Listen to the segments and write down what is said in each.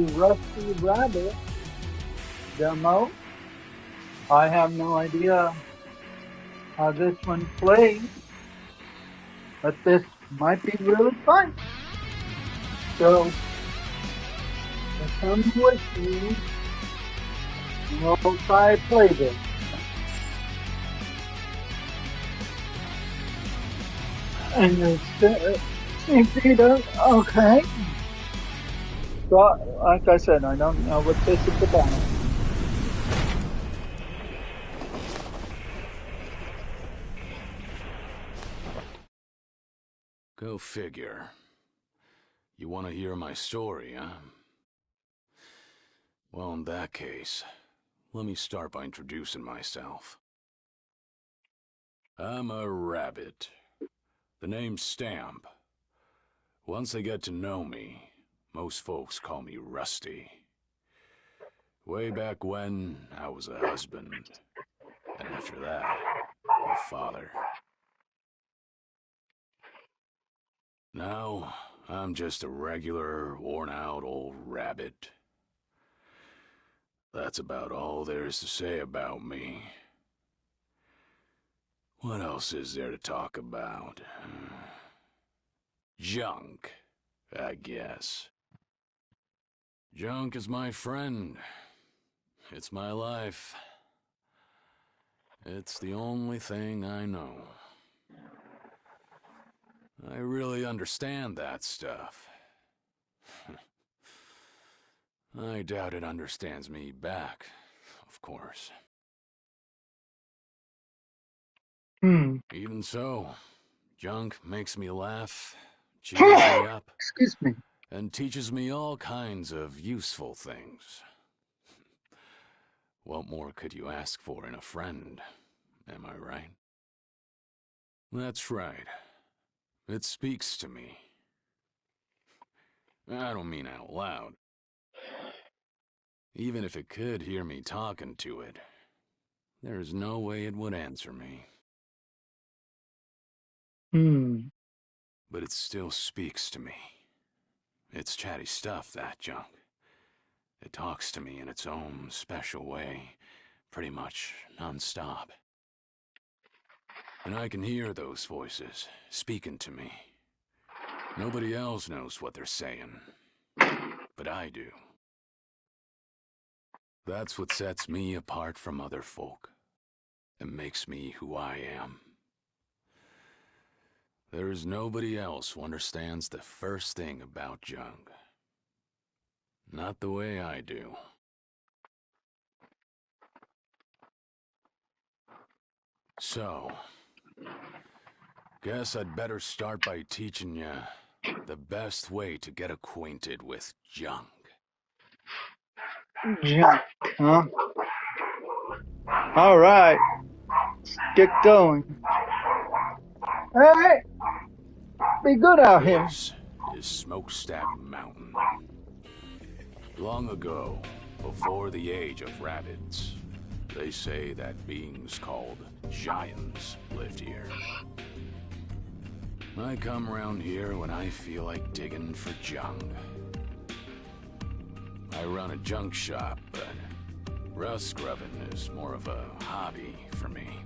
Rusty Rabbit demo. I have no idea how this one plays, but this might be really fun. So, come with me and we'll try to play this. And it's okay. So, like I said, I don't know what this is about. Go figure. You want to hear my story, huh? Well, in that case, let me start by introducing myself. I'm a rabbit. The name's Stamp. Once they get to know me, most folks call me Rusty. Way back when, I was a husband. And after that, a father. Now, I'm just a regular, worn-out old rabbit. That's about all there is to say about me. What else is there to talk about? Junk, I guess. Junk is my friend. It's my life. It's the only thing I know. I really understand that stuff. I doubt it understands me back, of course. Even so, junk makes me laugh, cheers me up, Excuse me, and teaches me all kinds of useful things. What more could you ask for in a friend, am I right? That's right. It speaks to me. I don't mean out loud. Even if it could hear me talking to it, there's no way it would answer me. But it still speaks to me. It's chatty stuff, that junk. It talks to me in its own special way, pretty much non-stop. And I can hear those voices speaking to me. Nobody else knows what they're saying, but I do. That's what sets me apart from other folk, and makes me who I am. There is nobody else who understands the first thing about junk. Not the way I do. So, guess I'd better start by teaching you the best way to get acquainted with junk. junk, huh? All right, let's get going. Hey, be good out here. This is Smokestack Mountain. Long ago, before the age of rabbits, they say that beings called giants lived here. I come around here when I feel like digging for junk. I run a junk shop, but rust scrubbing is more of a hobby for me.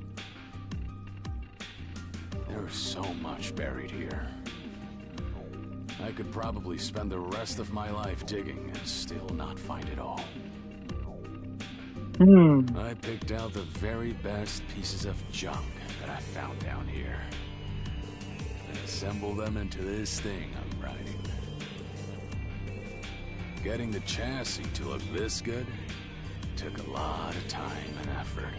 There is so much buried here. I could probably spend the rest of my life digging and still not find it all. I picked out the very best pieces of junk that I found down here and assembled them into this thing I'm riding. Getting the chassis to look this good took a lot of time and effort.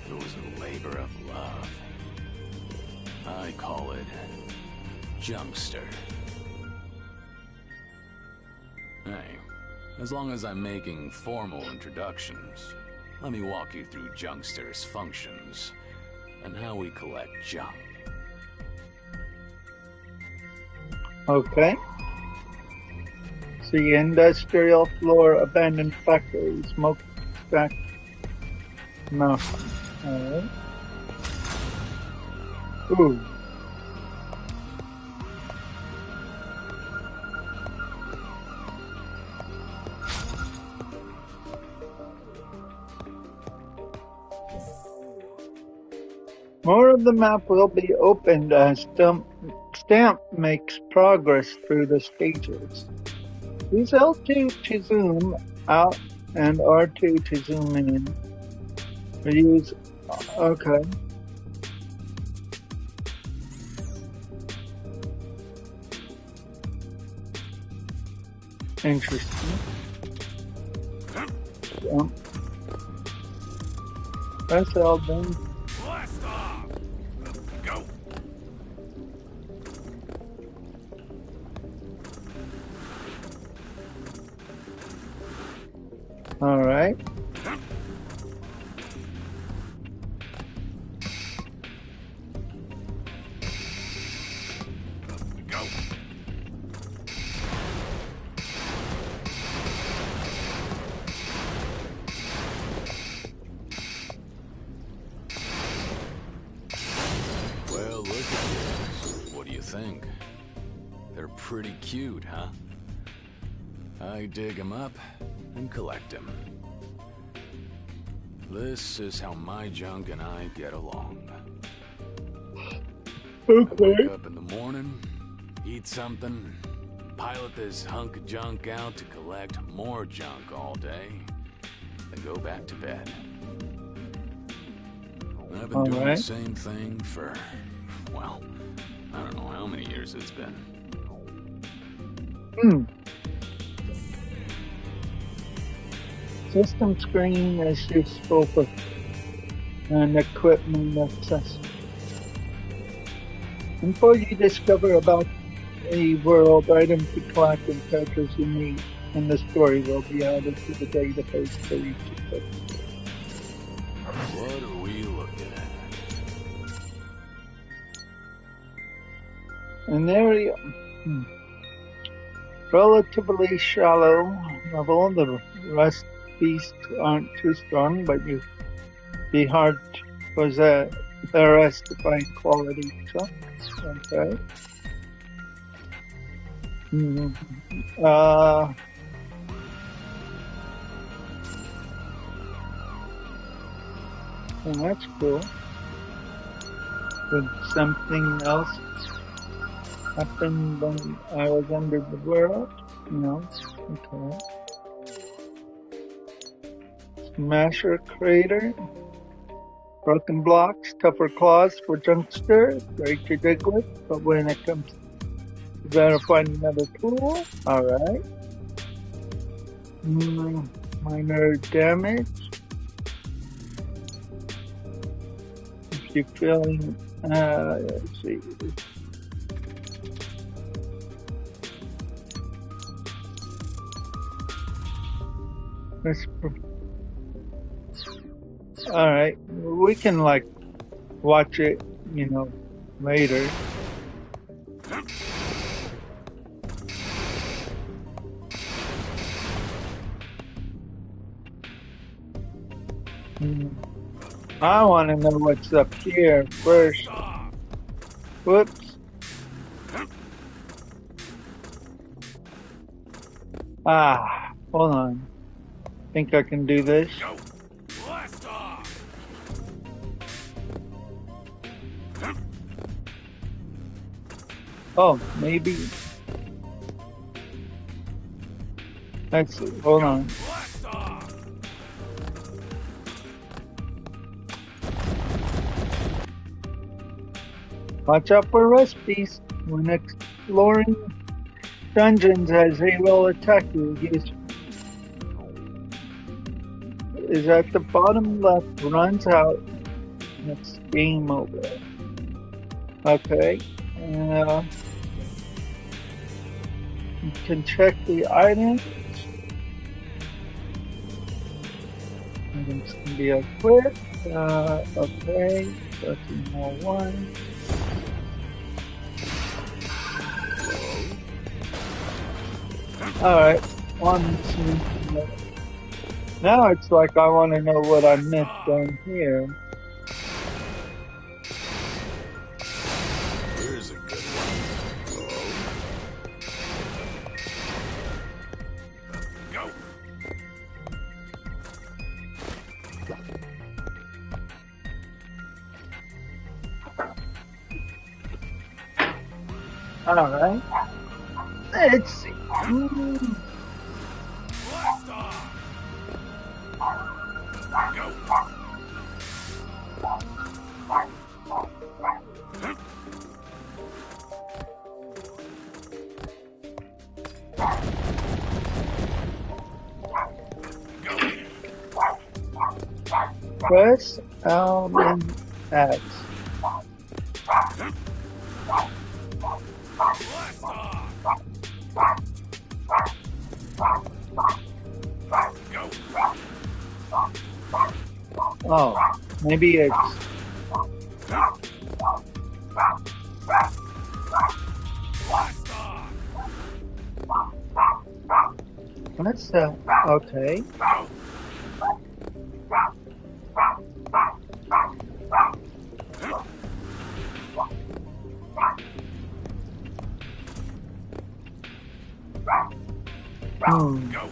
It was a labor of love. I call it Junkster. Hey, as long as I'm making formal introductions, let me walk you through Junkster's functions and how we collect junk. Okay. See, industrial floor, abandoned factory, smokestack mountain. Alright. Ooh. of the map will be opened as Stamp makes progress through the stages. Use L2 to zoom out and R2 to zoom in. Use, okay. Interesting. Press L then. Blast off! Go! All right. Go! Well, look at this. What do you think? They're pretty cute, huh? I dig 'em up and collect 'em. This is how my junk and I get along. I wake up in the morning, eat something, pilot this hunk of junk out to collect more junk all day, then go back to bed. I've been doing the same thing for, well, I don't know how many years it's been. System screen is useful for an equipment access. Before you discover about a world, items to collect and characters you meet in the story will be added to the database for each equipment. What are we looking at? An area relatively shallow level. The rust beasts aren't too strong, but you'd be hard to possess the rest to find quality stuff. Okay. And that's cool. Did something else happen when I was under the world? No. Okay. Smasher crater. Broken blocks, tougher claws for Junkster. Great to dig with, but when it comes, you better find another tool. Alright. Minor damage. If you're feeling, let's see. Alright, we can like watch it, you know, later. I want to know what's up here first. Whoops. Hold on. Think I can do this? Oh, maybe. Let's see. Hold on. Watch out for rust beasts. When exploring dungeons as they will attack you. Is at the bottom left, runs out. That's game over. Okay. You can check the items. Items can be equipped. Okay. That's more one. Alright. Now it's like I want to know what I missed down here. Here's a good one. Go. All right. Let's see. Blast off! Go! Press L and X. Blast off! Go! Oh, maybe it's. Blast off! Let's okay. Go! Go!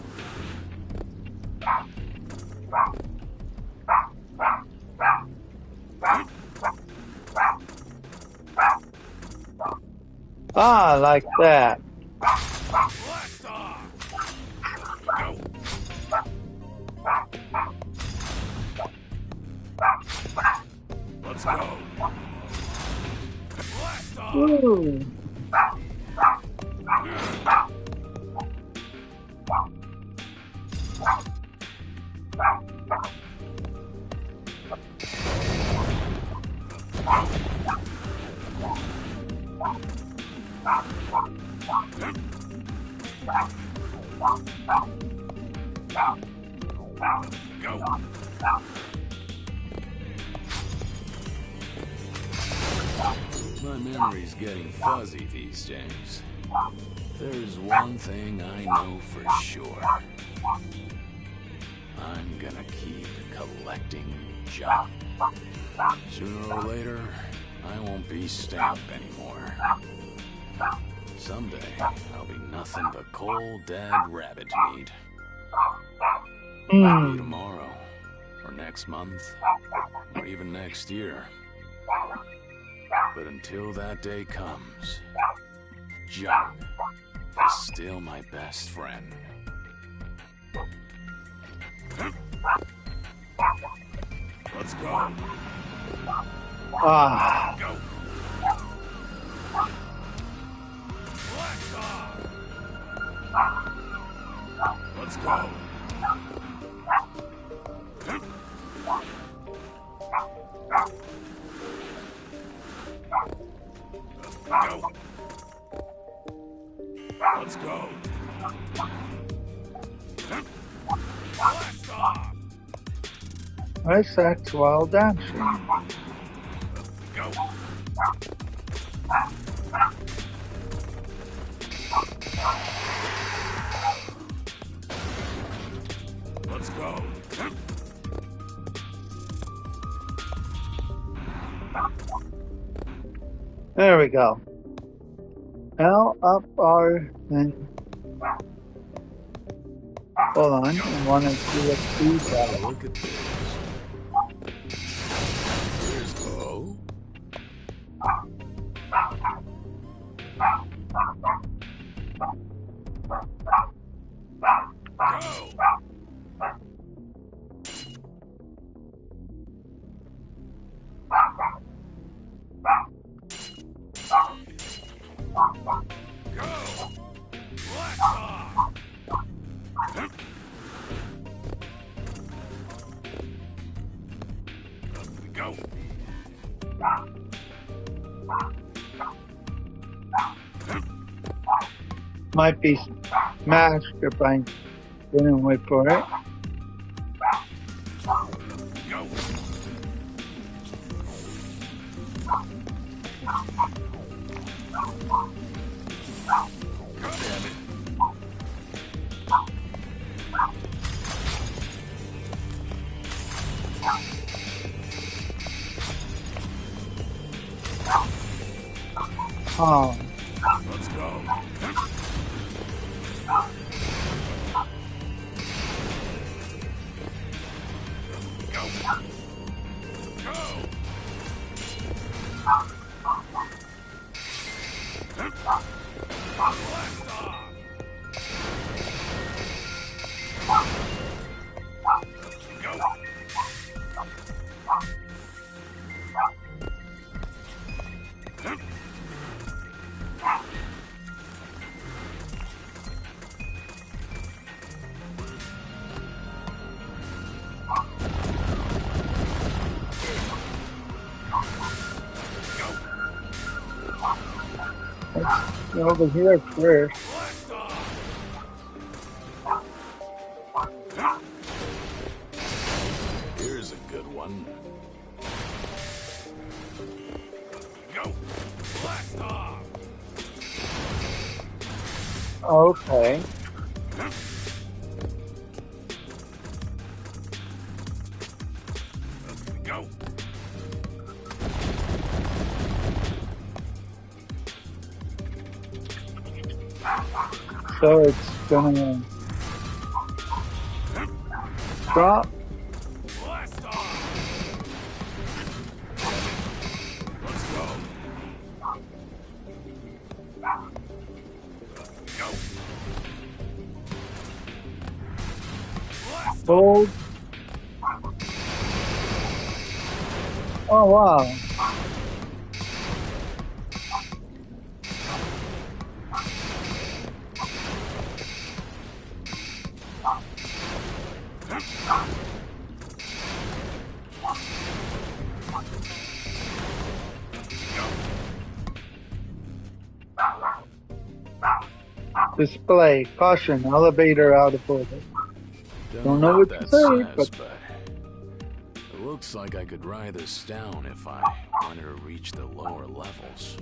Like that. Blast off! Go! Let's go! Blast off! Ooh. Go! My memory's getting fuzzy these days. There's one thing I know for sure. I'm gonna keep collecting junk. Sooner or later, I won't be Stamp anymore. Someday, I'll be nothing but cold, dead rabbit meat. Maybe tomorrow, or next month, or even next year. But until that day comes, junk is still my best friend. Let's go. Go. Blast off. Let's go. Go. Let's go. Blast off. Let's act while dancing. Go. Let's go. There we go. Now up our and hold on. I want to see what these are. Look at this. Here's go. Go. Might be smashed if I didn't wait for it. Go. Damn it. Oh, Let's go. Go. Go. Let's go over here first. Here's a good one. Go! Blast off! Okay. Go! So it's gonna drop. Blast off! Let's go! Go! Blast off! Hold. Oh wow. Display. Caution. Elevator out of order. Don't know what what to that say, says, but but it looks like I could ride this down if I wanted to reach the lower levels.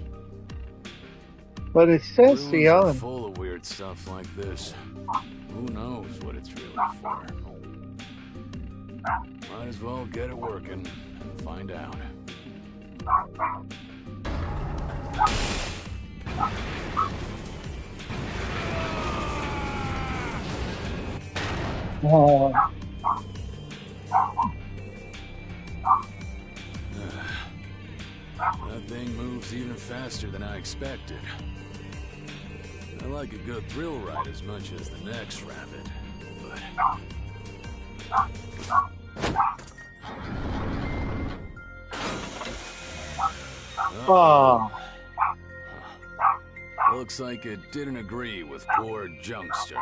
it says the Ruins are element. full of weird stuff like this. Who knows what it's really for? Might as well get it working and find out. Oh, That thing moves even faster than I expected. I like a good thrill ride as much as the next rabbit, but... oh. Looks like it didn't agree with poor Junkster.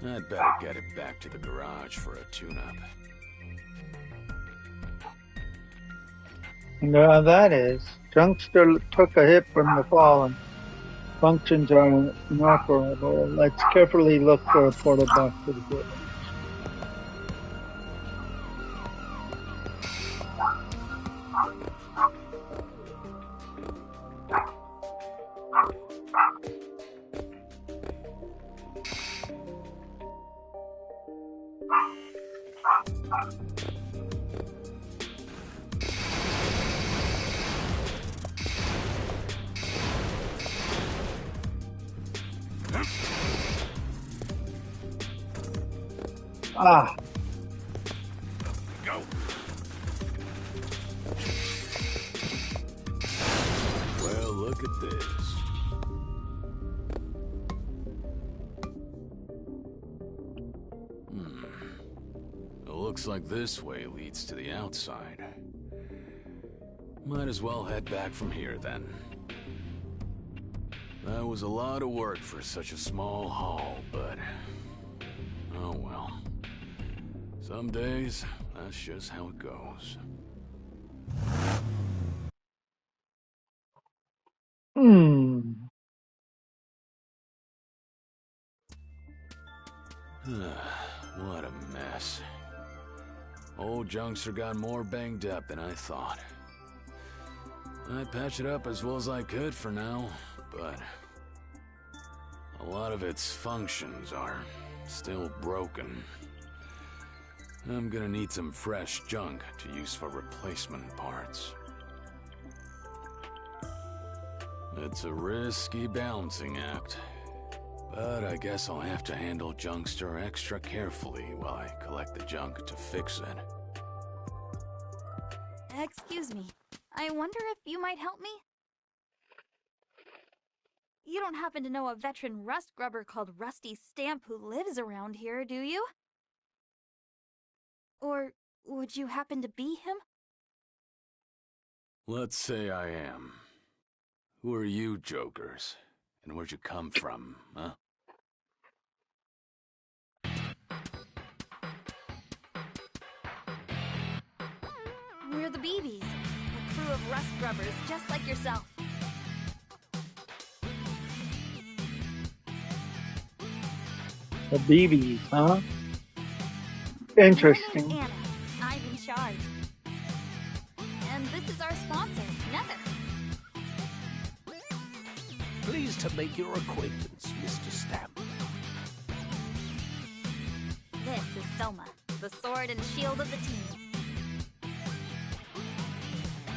I'd better get it back to the garage for a tune-up. That is. Junkster took a hit from the fall and functions are inoperable. Let's carefully look for a portal back to the garage. Ah, Go! Well, look at this. It looks like this way leads to the outside. Might as well head back from here then. That was a lot of work for such a small haul, but... oh well. Some days, that's just how it goes. What a mess. Old Junkster got more banged up than I thought. I patched it up as well as I could for now, but a lot of its functions are still broken. I'm gonna need some fresh junk to use for replacement parts. It's a risky balancing act, but I guess I'll have to handle Junkster extra carefully while I collect the junk to fix it. Excuse me. I wonder if you might help me? You don't happen to know a veteran rust grubber called Rusty Stamp who lives around here, do you? Or would you happen to be him? Let's say I am. Who are you, jokers? And where'd you come from, huh? We're the BBs, a crew of rust grubbers just like yourself. The BBs, huh? My name's Interesting. Anna. I'm in charge. And this is our sponsor, Nether. Pleased to make your acquaintance, Mr. Stamp. This is Soma, the sword and shield of the team.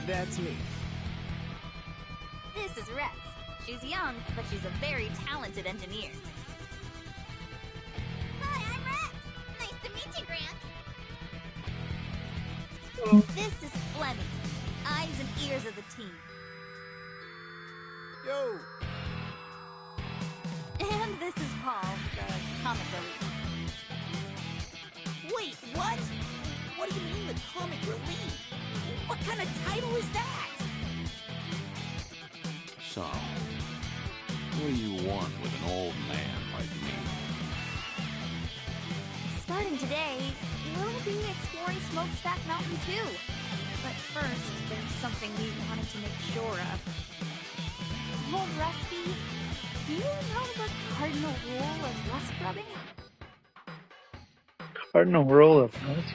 That's me. This is Rex. She's young, but she's a very talented engineer. Hi, I'm Rex. Nice to meet you, Gramps. This is Flemmy, eyes and ears of the team. Yo! And this is Paul, the comic relief. Wait, what? What do you mean the comic relief? What kind of title is that? So, what do you want with an old man like me? Starting today, we'll be exploring Smokestack Mountain too. But first, there's something we wanted to make sure of. Old Rusty, do you know the cardinal rule of rust grubbing? Cardinal rule of this.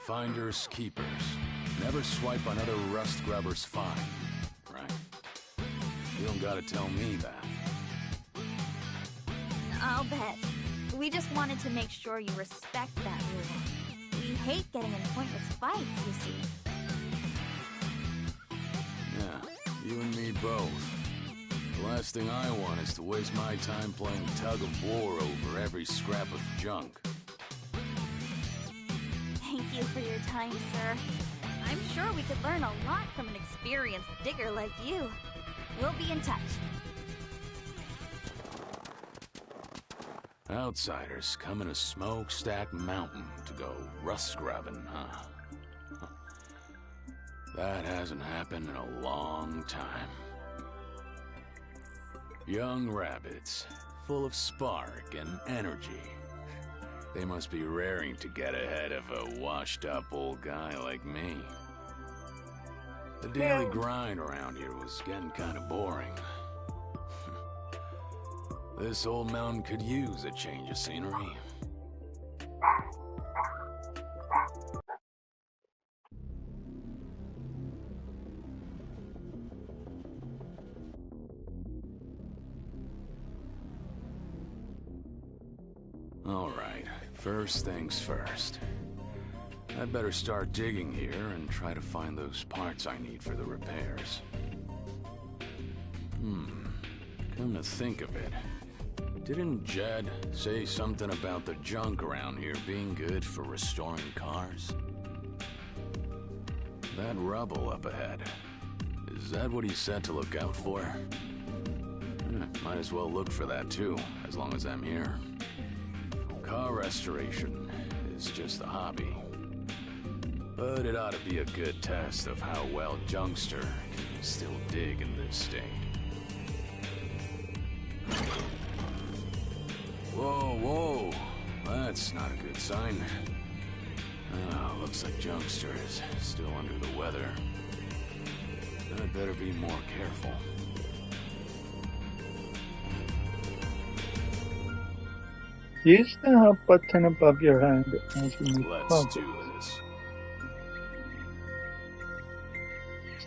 Finders, keepers. Never swipe another rust grubber's find. Right? You don't gotta tell me that. I'll bet. We just wanted to make sure you respect that rule. We hate getting in pointless fights, you see. Yeah, you and me both. The last thing I want is to waste my time playing tug of war over every scrap of junk. Thank you for your time, sir. I'm sure we could learn a lot from an experienced digger like you. We'll be in touch. Outsiders coming to Smokestack Mountain to go rust grubbing, huh? That hasn't happened in a long time. Young rabbits, full of spark and energy. They must be raring to get ahead of a washed-up old guy like me. The daily grind around here was getting kind of boring. This old mountain could use a change of scenery. All right, first things first. I'd better start digging here and try to find those parts I need for the repairs. Come to think of it, didn't Jed say something about the junk around here being good for restoring cars? That rubble up ahead, is that what he said to look out for? Might as well look for that too, as long as I'm here. Car restoration is just a hobby. But it ought to be a good test of how well Junkster can still dig in this state. Whoa, whoa. That's not a good sign. Oh, looks like Junkster is still under the weather. I'd better be more careful. Use the help button above your head as you make Let's progress. do this.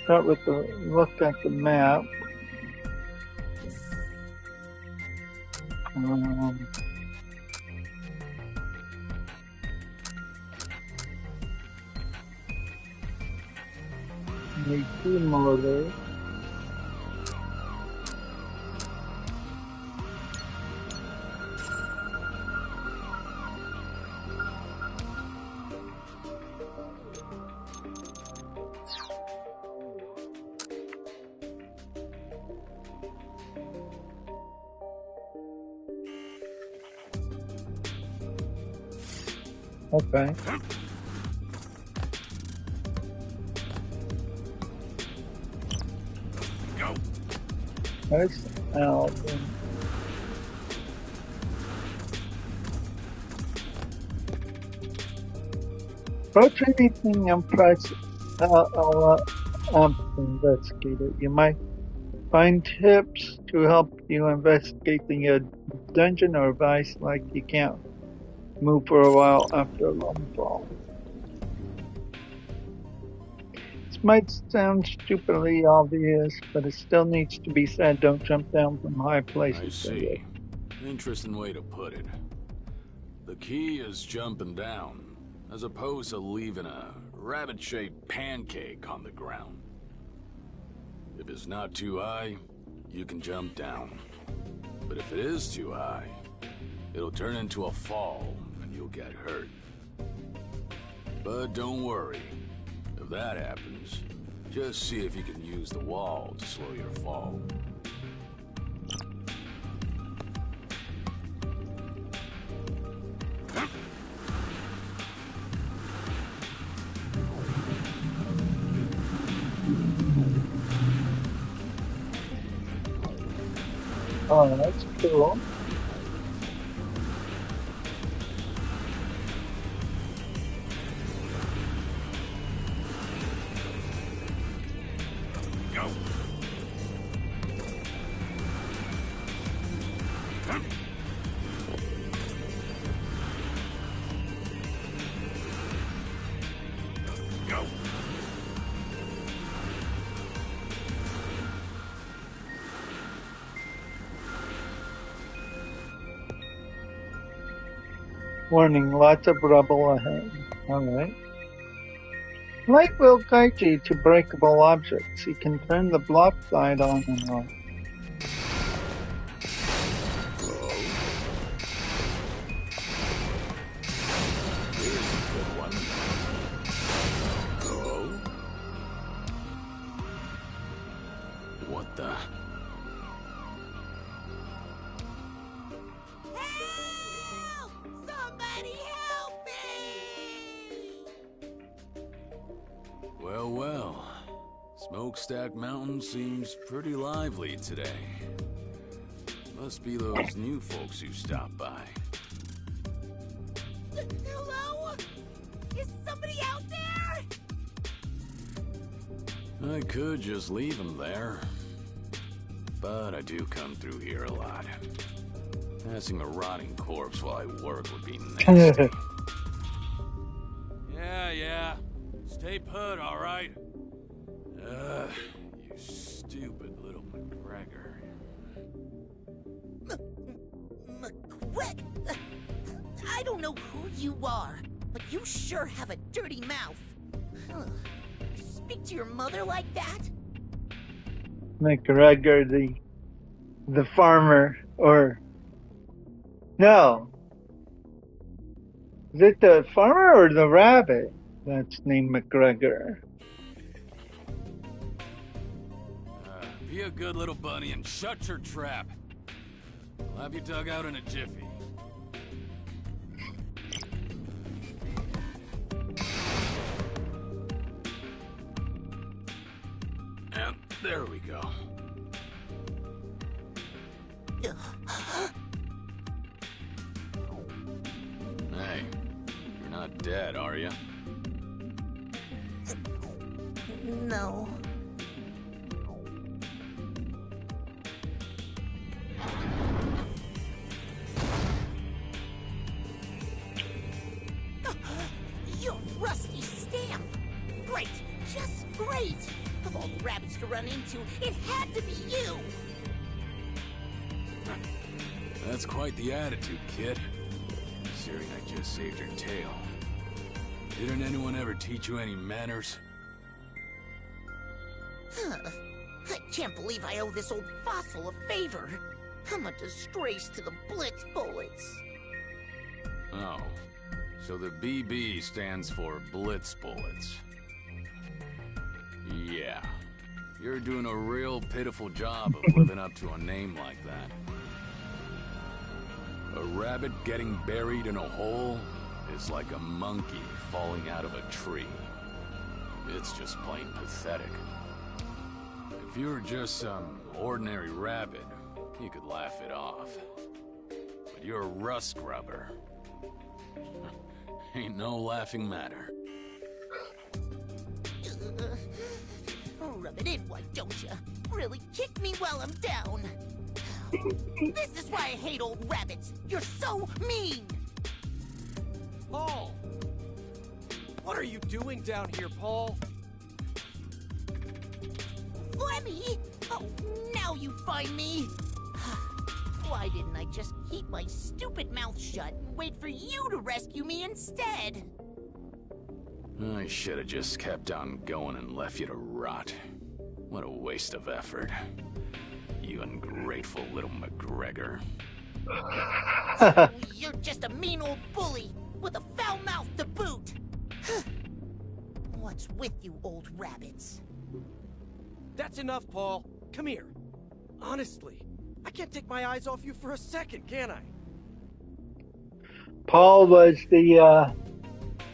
Start with the look at the map. Need 2 motors. Okay. Go. There's out. Approach anything impressive. I'll investigate it. You might Find tips to help you investigate the dungeon or advice like you can't move for a while after a long fall. This might sound stupidly obvious, but it still needs to be said. Don't jump down from high I places. see. Interesting way to put it. The key is jumping down, as opposed to leaving a rabbit-shaped pancake on the ground. If it's not too high, you can jump down. But if it is too high, it'll turn into a fall, and you'll get hurt. But don't worry. If that happens, just see if you can use the wall to slow your fall. Oh, that's cool. Go. Go. Warning, lots of rubble ahead. Alright. Light will guide you to breakable objects. You can turn the block side on and off. What the? Help! Somebody help me! Well, well. Smokestack Mountain seems pretty lively today. Must be those new folks who stopped by. Hello? Is somebody out there? I could just leave them there. But I do come through here a lot. Passing a rotting corpse while I work would be nasty. Yeah. Stay put, all right? You stupid little McGregor. McGregor? I don't know who you are, but you sure have a dirty mouth. Huh. Speak to your mother like that? McGregor, the farmer, or no. Is it the farmer or the rabbit that's named McGregor? Be a good little bunny and shut your trap. I'll have you dug out in a jiffy. And there we go. Hey, you're not dead, are you? No. You're Rusty Stamp. Great, just great. Of all the rabbits to run into, it had to be you. That's quite the attitude, kid. Considering I just saved your tail. Didn't anyone ever teach you any manners? I can't believe I owe this old fossil a favor. I'm a disgrace to the Blitz Bullets. Oh. So the BB stands for Blitz Bullets. Yeah. You're doing a real pitiful job of living up to a name like that. A rabbit getting buried in a hole is like a monkey falling out of a tree. It's just plain pathetic. If you were just some ordinary rabbit, you could laugh it off. But you're a rust grubber. Ain't no laughing matter. rub it in, why don't you? Really kick me while I'm down. This is why I hate old rabbits. You're so mean. Paul! What are you doing down here, Paul? Flemmy! Oh, now you find me. Why didn't I just keep my stupid mouth shut and wait for you to rescue me instead? I should have just kept on going and left you to rot. What a waste of effort. You ungrateful little McGregor. You're just a mean old bully with a foul mouth to boot. What's with you old rabbits? That's enough, Paul. Come here. Honestly, I can't take my eyes off you for a second, can I? Paul was the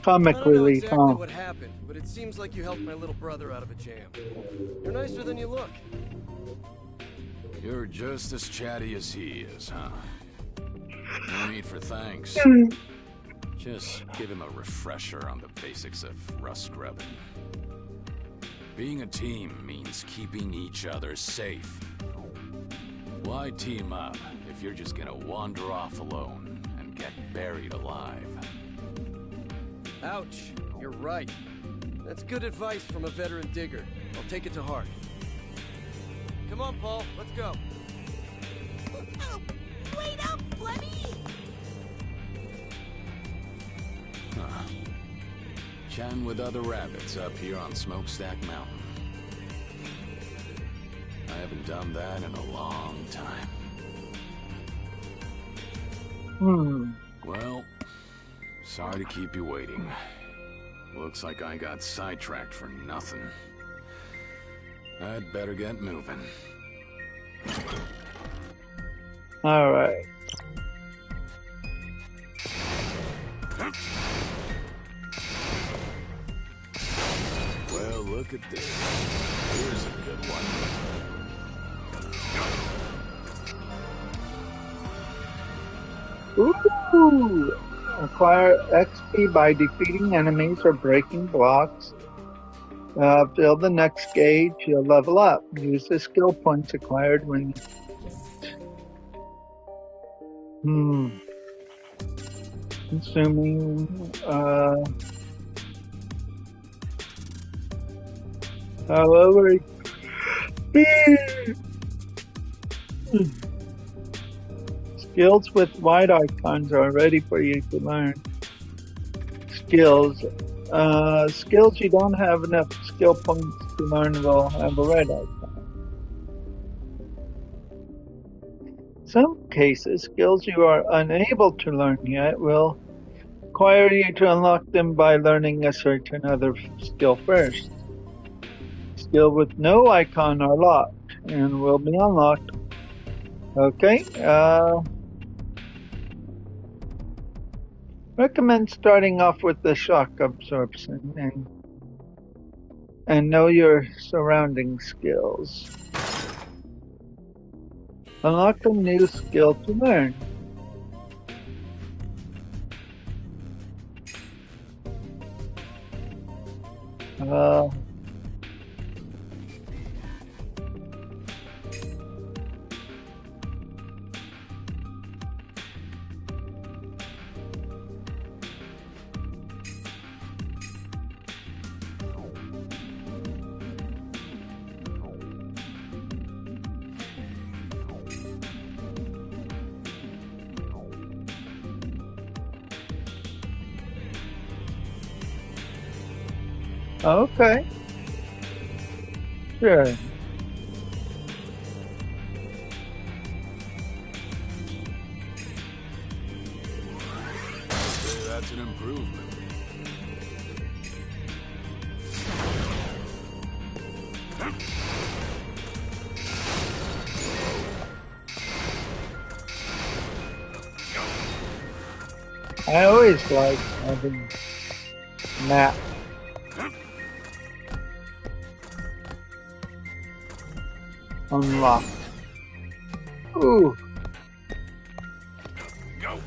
comic I don't know relief, exactly huh? what happened, but it seems like you helped my little brother out of a jam. You're nicer than you look. You're just as chatty as he is, huh? No need for thanks. Just give him a refresher on the basics of rust scrubbing. Being a team means keeping each other safe. Why team up if you're just gonna wander off alone and get buried alive? Ouch. You're right. That's good advice from a veteran digger. I'll take it to heart. Come on, Paul. Let's go. Oh, wait up, Flemmy! Huh. Chatting with other rabbits up here on Smokestack Mountain. I haven't done that in a long time. Well, sorry to keep you waiting. Looks like I got sidetracked for nothing. I'd better get moving. All right. Well, look at this. Here's a good one. Ooh! Acquire XP by defeating enemies or breaking blocks. Fill the next gauge, you'll level up. Use the skill points acquired when... Consuming... however... Skills with white icons are ready for you to learn. Skills. Skills you don't have enough skill points to learn will have a red icon. In some cases, skills you are unable to learn yet will require you to unlock them by learning a certain other skill first. Skill with no icon are locked and will be unlocked. Okay, recommend starting off with the shock absorption and know your surrounding skills. Unlock a new skill to learn. Okay. Sure. That's an improvement. I always like having map. Unlocked. Ooh. Go.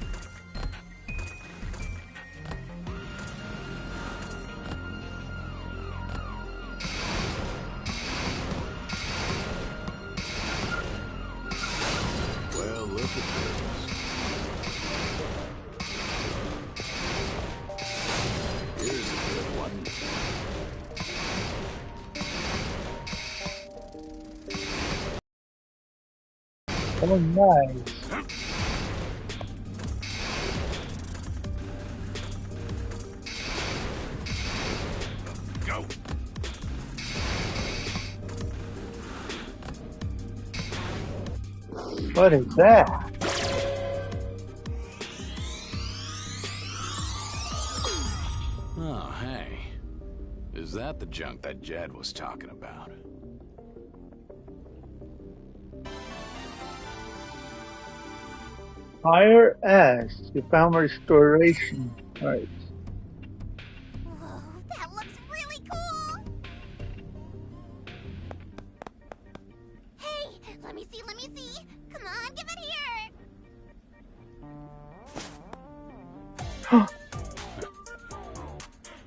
Oh, nice. Go. What is that? Oh, hey. Is that the junk that Jed was talking about? Fire S. You found restoration. Right. Whoa, that looks really cool! Hey, let me see, let me see! Come on, give it here!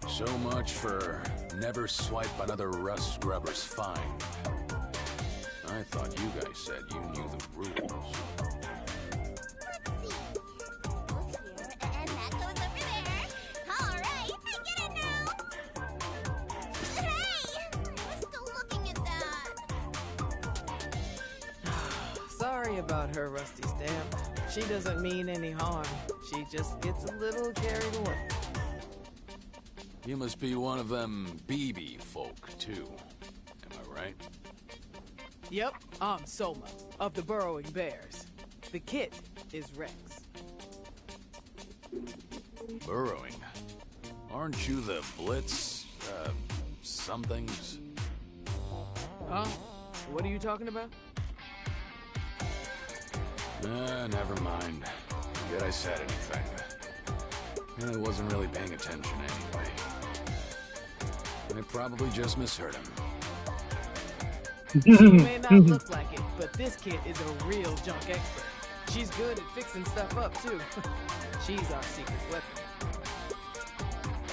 So much for never swipe another rust scrubber's fine. I thought you guys said you knew the rules. Let's see. This goes here, and that goes over there. Alright, I get it now! Hey! I was still looking at that. Sorry about her, Rusty Stamp. She doesn't mean any harm. She just gets a little carried away. You must be one of them BB folk, too. Am I right? Yep, I'm Soma, of the Burrowing Bears. The kit is Rex. Burrowing. Aren't you the Blitz, somethings? Huh? What are you talking about? Never mind. Forget I said anything. I wasn't really paying attention anyway. I probably just misheard him. She may not look like it, but this kid is a real junk expert. She's good at fixing stuff up, too. She's our secret weapon.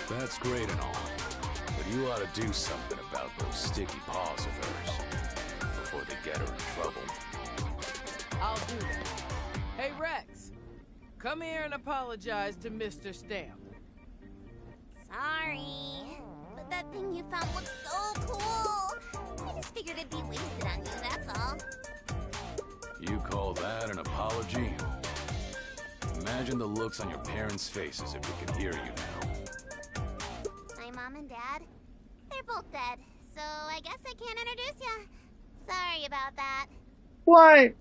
That's great and all, but you ought to do something about those sticky paws of hers before they get her in trouble. I'll do that. Hey, Rex. Come here and apologize to Mr. Stamp. Sorry. But that thing you found looks so cool. I just figured it'd be wasted on you, that's all. You call that an apology? Imagine the looks on your parents' faces if we could hear you now. My mom and dad, they're both dead, so I guess I can't introduce ya. Sorry about that. Why?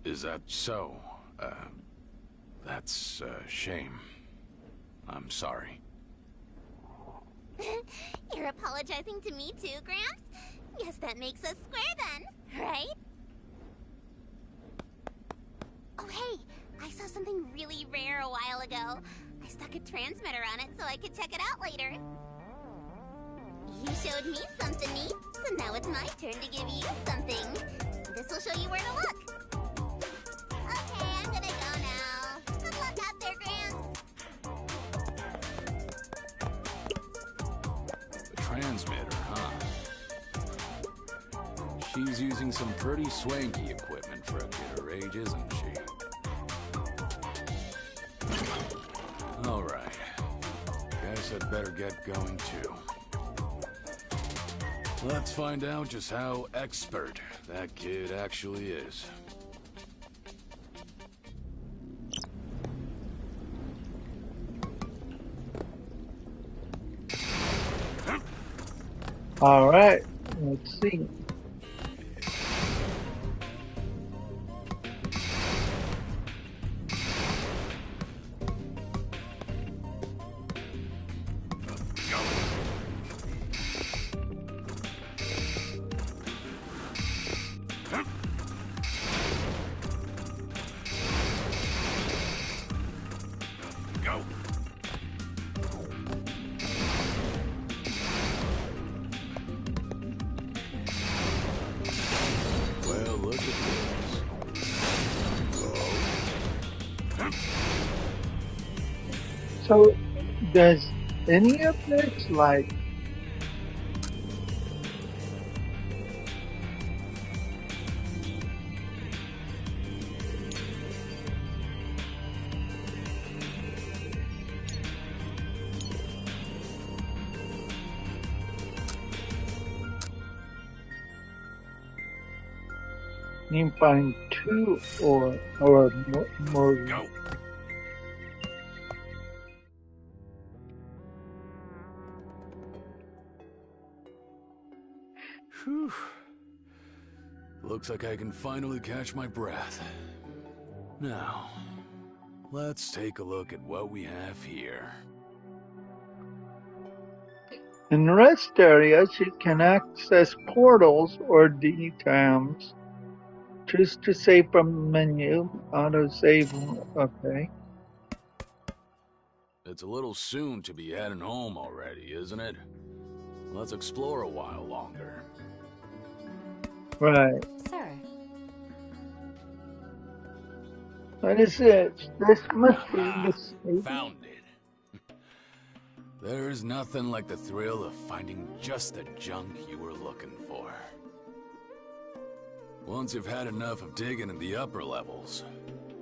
Is that so? That's a shame. I'm sorry. You're apologizing to me too, Gramps? Guess that makes us square then, right? Oh hey, I saw something really rare a while ago. I stuck a transmitter on it so I could check it out later. You showed me something neat, so now it's my turn to give you something. This will show you where to look. Okay, I'm gonna go now. Good luck out there, Gramps. The transmitter, huh? She's using some pretty swanky equipment for a kid her age, isn't she? All right. Guess I'd better get going too. Let's find out just how expert that kid actually is. All right. Let's see. Go. Well, look at this. So, does any of this, like, You find two or more. Go! Whew. Looks like I can finally catch my breath. Now, let's take a look at what we have here. In rest areas, you can access portals or DTAMs. Choose to save from the menu. Autosave. Okay. It's a little soon to be heading home already, isn't it? Let's explore a while longer. Right. Sir. What is it? This must be the save. Found it. There's nothing like the thrill of finding just the junk you were looking for. Once you've had enough of digging in the upper levels,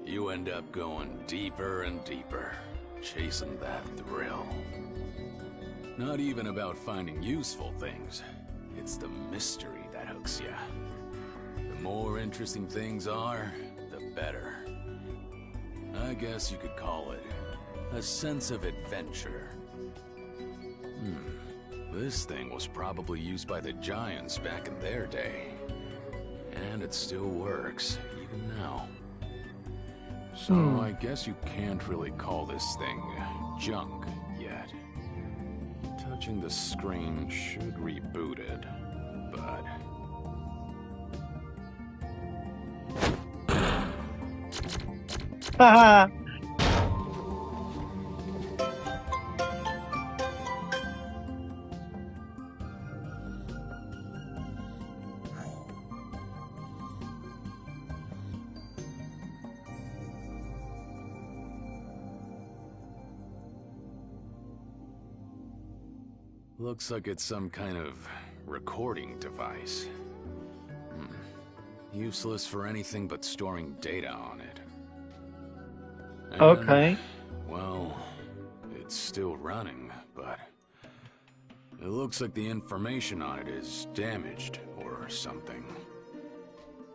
you end up going deeper and deeper, chasing that thrill. Not even about finding useful things. It's the mystery that hooks you. The more interesting things are, the better. I guess you could call it a sense of adventure. This thing was probably used by the Giants back in their day. And it still works, even now. So I guess you can't really call this thing junk yet. Touching the screen should reboot it, but... Haha. Looks like it's some kind of recording device. Useless for anything but storing data on it. And, Okay. well, it's still running, but it looks like the information on it is damaged or something.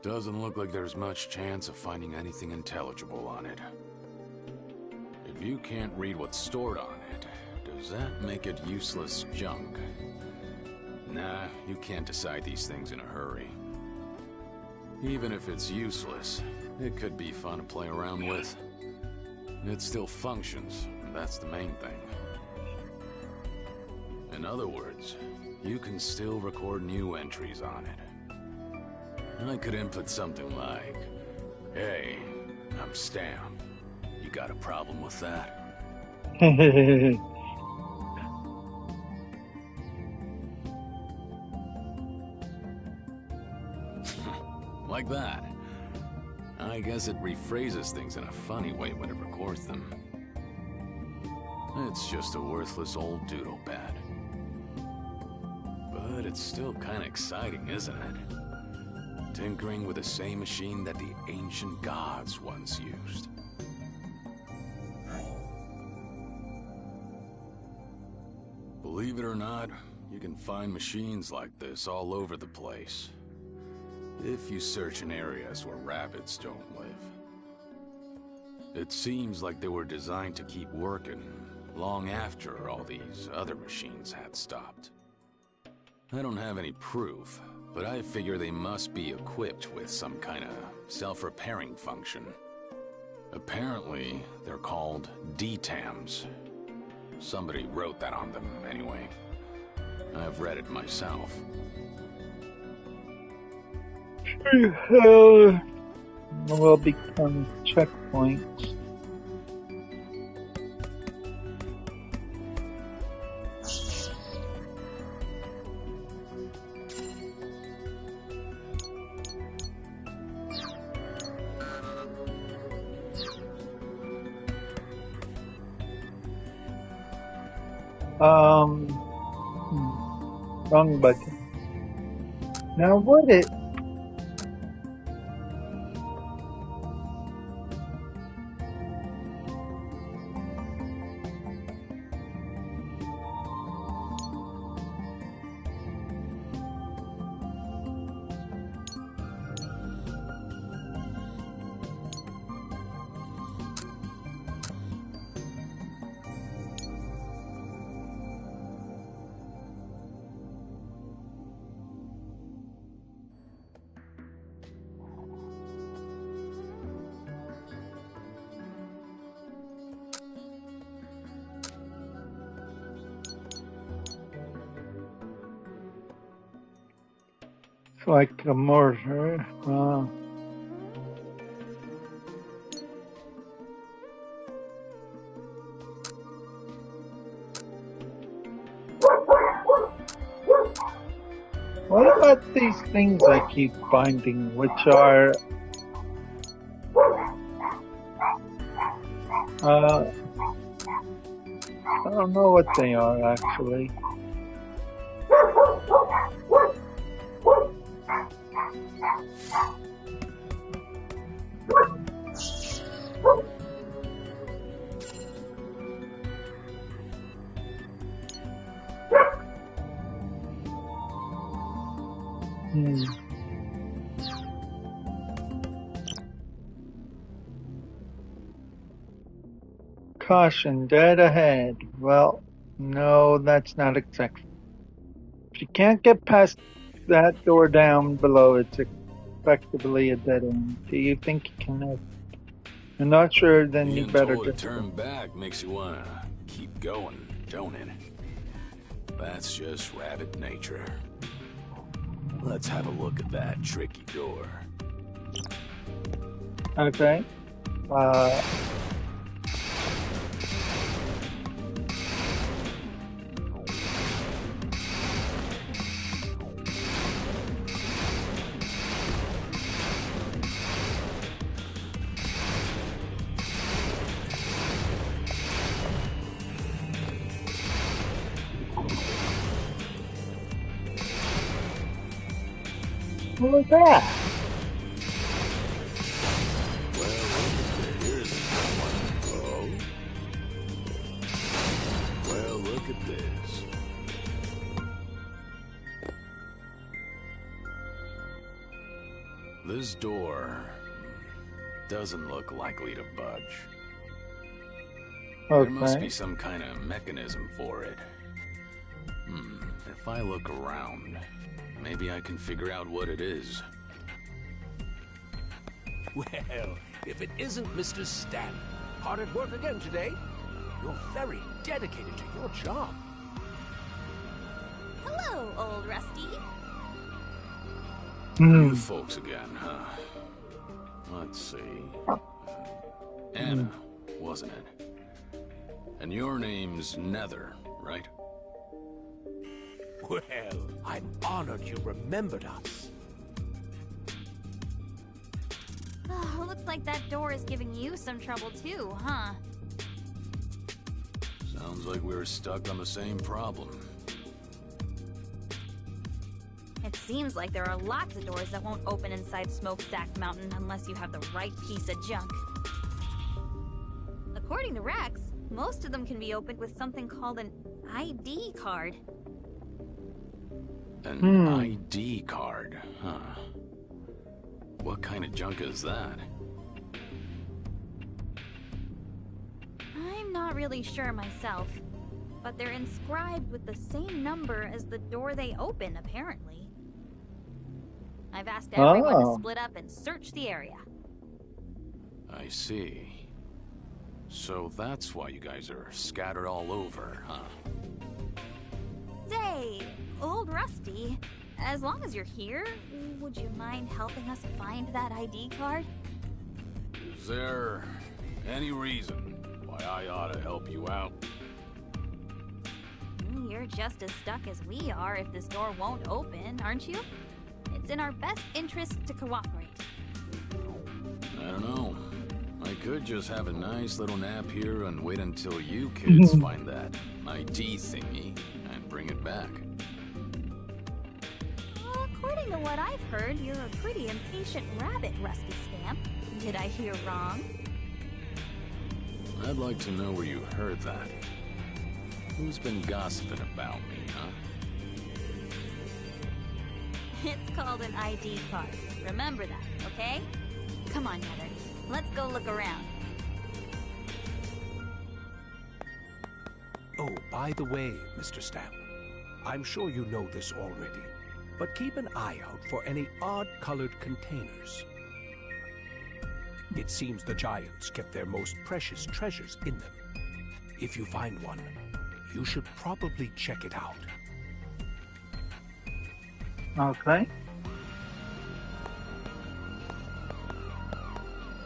Doesn't look like there's much chance of finding anything intelligible on it. If you can't read what's stored on it, does that make it useless junk? Nah, you can't decide these things in a hurry. Even if it's useless, it could be fun to play around with. It still functions, and that's the main thing. In other words, you can still record new entries on it. I could input something like, "Hey, I'm Stam. You got a problem with that?" Like that. I guess it rephrases things in a funny way when it records them. It's just a worthless old doodle pad. But it's still kinda exciting, isn't it? Tinkering with the same machine that the ancient gods once used. Believe it or not, you can find machines like this all over the place. If you search in areas where rabbits don't live. It seems like they were designed to keep working long after all these other machines had stopped. I don't have any proof, but I figure they must be equipped with some kind of self-repairing function. Apparently, they're called DTAMs. Somebody wrote that on them, anyway. I've read it myself. Will become checkpoints. Wrong button. Now what it? like a mortar. What about these things I keep finding, which are I don't know what they are actually. Caution, dead ahead. Well, no, that's not exactly. If you can't get past that door down below, it's effectively a dead end. Do you think you can? You're not sure, then you Being better told to just. turn back makes you wanna keep going, don't it? That's just rabbit nature. Let's have a look at that tricky door. Okay. What was that? Well, look at this. This door doesn't look likely to budge. There must be some kind of mechanism for it. If I look around, maybe I can figure out what it is. Well, if it isn't Mr. Stamp. Hard at work again today. You're very dedicated to your job. Hello, old Rusty. You folks again, huh? Let's see. Anna, wasn't it? And your name's Nether, right? Well, I'm honored you remembered us. Oh, looks like that door is giving you some trouble too, huh? Sounds like we're stuck on the same problem. It seems like there are lots of doors that won't open inside Smokestack Mountain unless you have the right piece of junk. According to Rex, most of them can be opened with something called an ID card. An ID card, huh? What kind of junk is that? I'm not really sure myself, but they're inscribed with the same number as the door they open, apparently. I've asked everyone to split up and search the area. I see. So that's why you guys are scattered all over, huh? Say, old Rusty, as long as you're here, would you mind helping us find that ID card? Is there any reason why I ought to help you out? You're just as stuck as we are if this door won't open, aren't you? It's in our best interest to cooperate. I don't know. I could just have a nice little nap here and wait until you kids find that ID thingy and bring it back. According to what I've heard, you're a pretty impatient rabbit, Rusty Stamp. Did I hear wrong? I'd like to know where you heard that. Who's been gossiping about me, huh? It's called an ID card. Remember that, okay? Come on, Nether. Let's go look around. Oh, by the way, Mr. Stamp, I'm sure you know this already, but keep an eye out for any odd-colored containers. It seems the giants kept their most precious treasures in them. If you find one, you should probably check it out. Okay.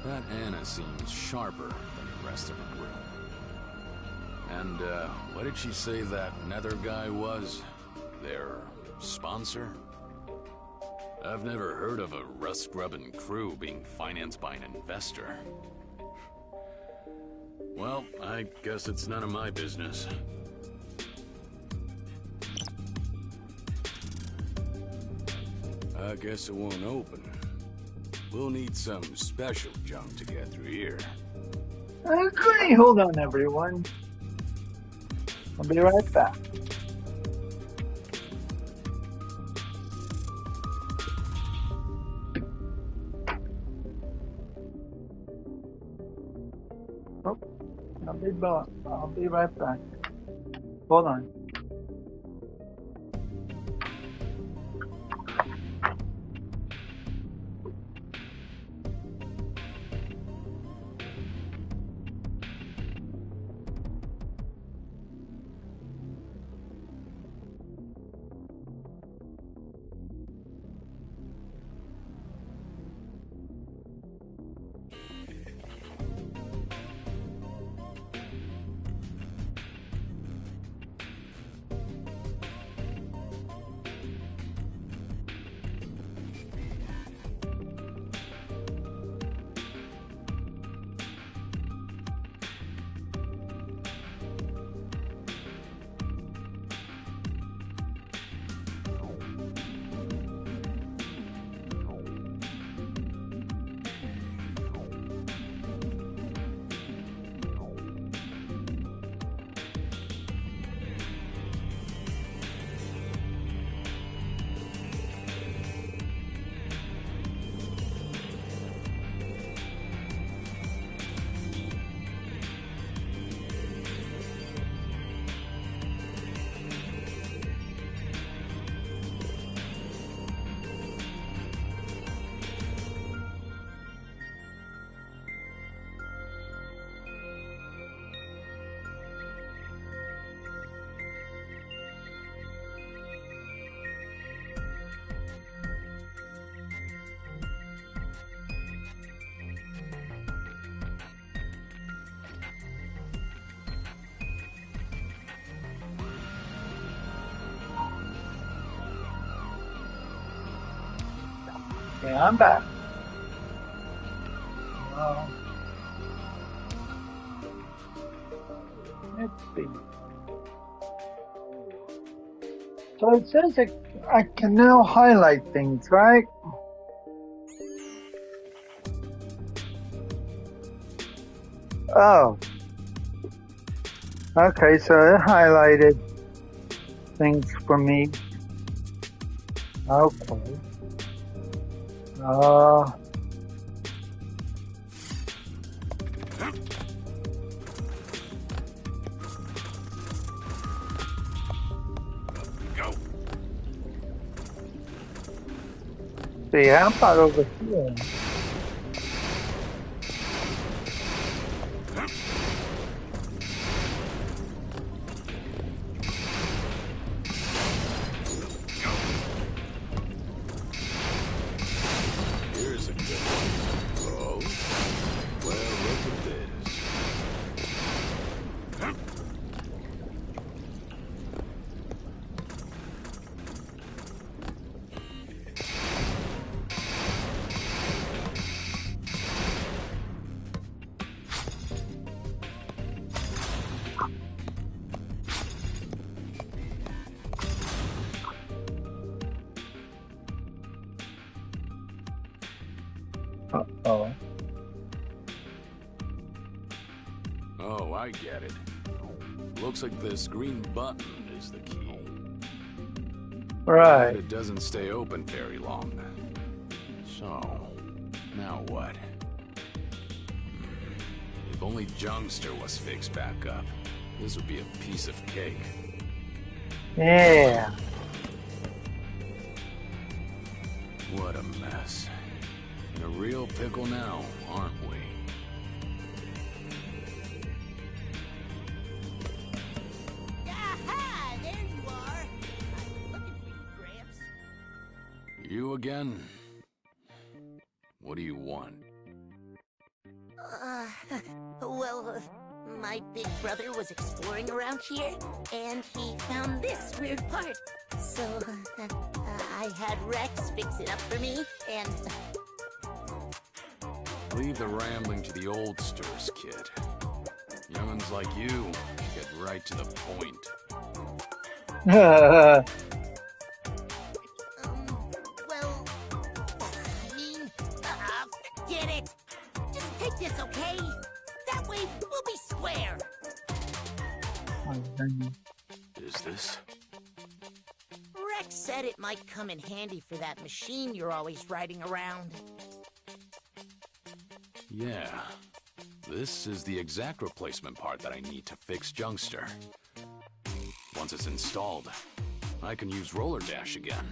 That Anna seems sharper than the rest of her group. And, what did she say that Nether guy was? Their sponsor? I've never heard of a rust-grubbing crew being financed by an investor. Well, I guess it's none of my business. I guess it won't open. We'll need some special junk to get through here. Okay, hold on, everyone. I'll be right back. Oh, I'll be right back. Hold on. Okay, I'm back. Let's see. So it says that I can now highlight things, right? Oh. Okay, so it highlighted things for me. Okay. Go. See, how about over here? Here's a good one. Oh, well, look at this. Uh-oh. Oh, I get it. Looks like this green button is the key. Right. But it doesn't stay open very long. So, now what? If only Jungster was fixed back up, this would be a piece of cake. Yeah. What a mess. In a real pickle now, aren't we? Aha! There you are. I'm looking for you, Gramps. You again? What do you want? Well, my big brother was exploring around here, and he found this weird part. So, I had Rex fix it up for me, and... Leave the rambling to the oldsters, kid. Young'uns like you get right to the point. Well, I mean, forget it. Just take this, okay? That way, we'll be square. Is this? Rex said it might come in handy for that machine you're always riding around. Yeah. This is the exact replacement part that I need to fix Junkster. Once it's installed, I can use Roller Dash again.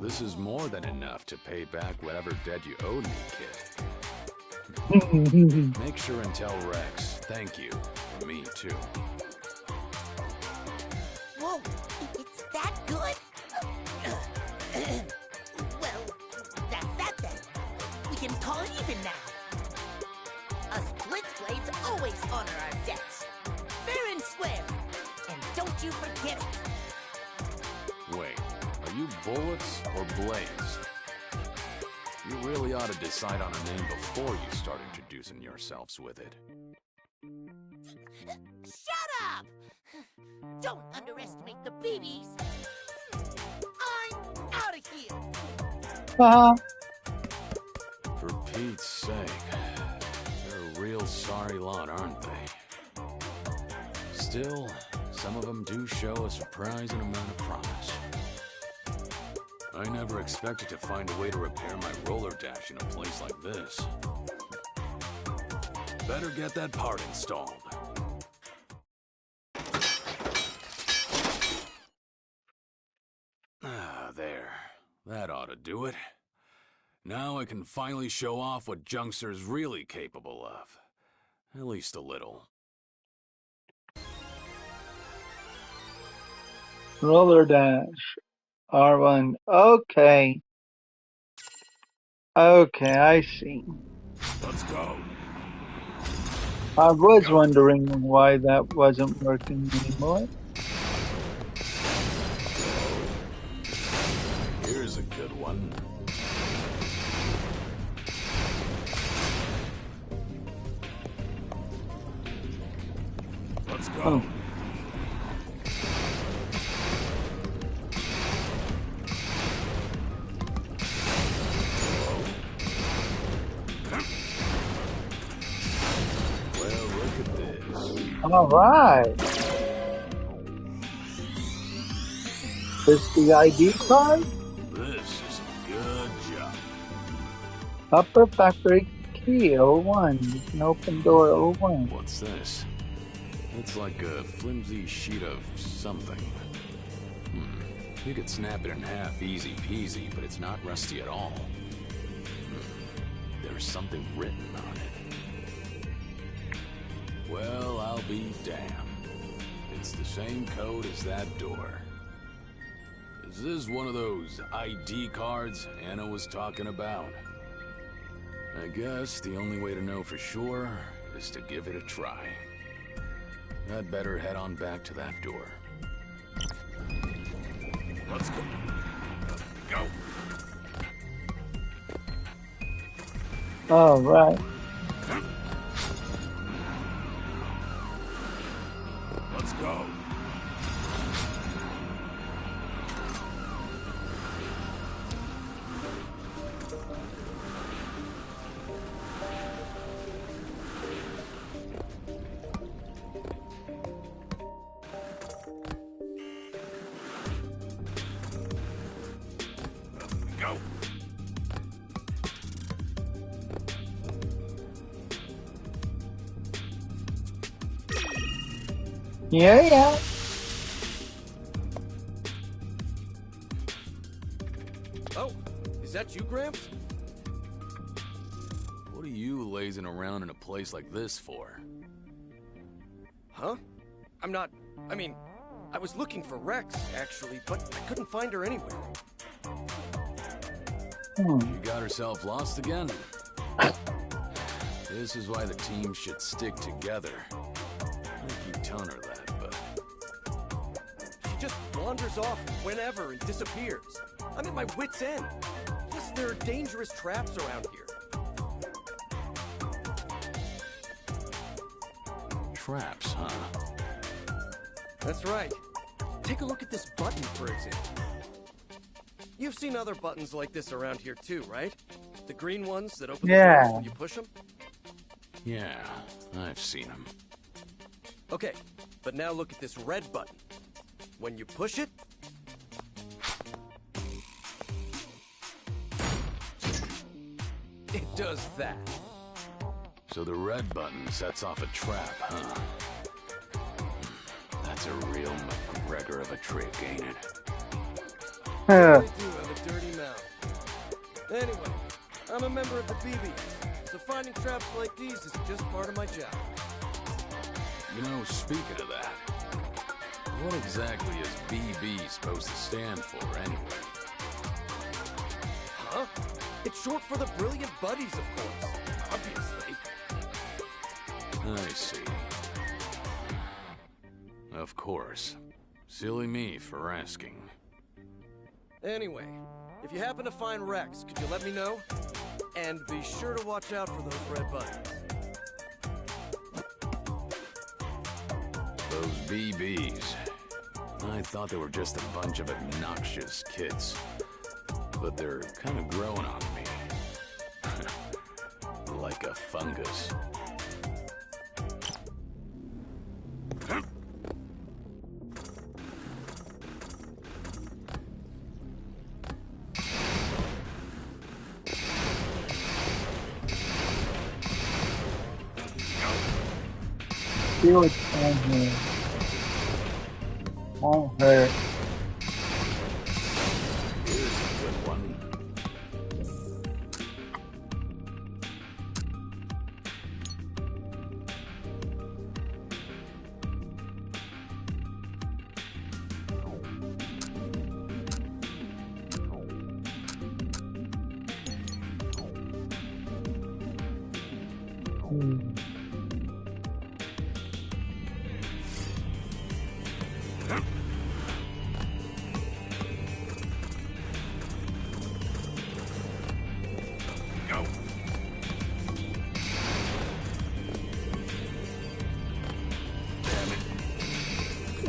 This is more than enough to pay back whatever debt you owed me, kid. Make sure and tell Rex thank you from me, too. Whoa, it's that good? Well, that's that then. We can call it even now. Us Blitzblades always honor our debts. Fair and square. And don't you forget it. Wait, are you Bullets or Blaze? You really ought to decide on a name before you start introducing yourselves with it. Shut up! Don't underestimate the BBs. I'm out of here. For Pete's sake, they're a real sorry lot, aren't they? Still, some of them do show a surprising amount of promise. I never expected to find a way to repair my roller dash in a place like this. Better get that part installed. Ah, there. That ought to do it. Now I can finally show off what Junkster's really capable of. At least a little. Roller Dash. R1. Okay. Okay, I see. Let's go. I was wondering why that wasn't working anymore. Here's a good one. Let's go. Oh. Well, look at this. All right. Is the ID card? This is a good job. Upper factory key 01. You can open door 01. What's this? It's like a flimsy sheet of something. You could snap it in half easy peasy, but it's not rusty at all. There's something written on it. Well, I'll be damned. It's the same code as that door. Is this one of those ID cards Anna was talking about? I guess the only way to know for sure is to give it a try. I'd better head on back to that door. Let's go. Go. All right. Let's go. Go. Yeah. Oh, is that you, Gramps? What are you lazing around in a place like this for? Huh? I was looking for Rex, actually, but I couldn't find her anywhere. Hmm. You got herself lost again? This is why the team should stick together. I keep telling her that, but... She just wanders off whenever and disappears. I'm at my wit's end. Plus, there are dangerous traps around here. Traps, huh? That's right. Take a look at this button, for example. You've seen other buttons like this around here too, right? The green ones that open the doors when you push them? Yeah, I've seen them. Okay, but now look at this red button. When you push it... it does that. So the red button sets off a trap, huh? That's a real McGregor of a trick, ain't it? I really do have a dirty mouth. Anyway, I'm a member of the BBs, so finding traps like these is just part of my job. You know, speaking of that, what exactly is BB supposed to stand for, anyway? Huh? It's short for the Brilliant Buddies, of course. Obviously. I see. Of course. Silly me for asking. Anyway, if you happen to find Rex, could you let me know? And be sure to watch out for those red buttons. Those BBs. I thought they were just a bunch of obnoxious kids. But they're kind of growing on me. Like a fungus. See what's down here. Won't hurt. Here's a good one.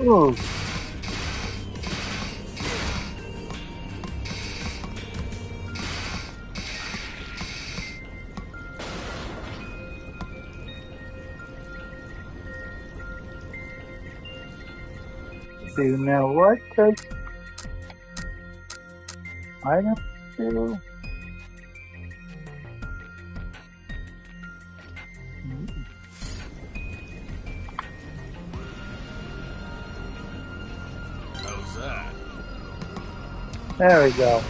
Oh. See, now what does item do? How's that? There we go.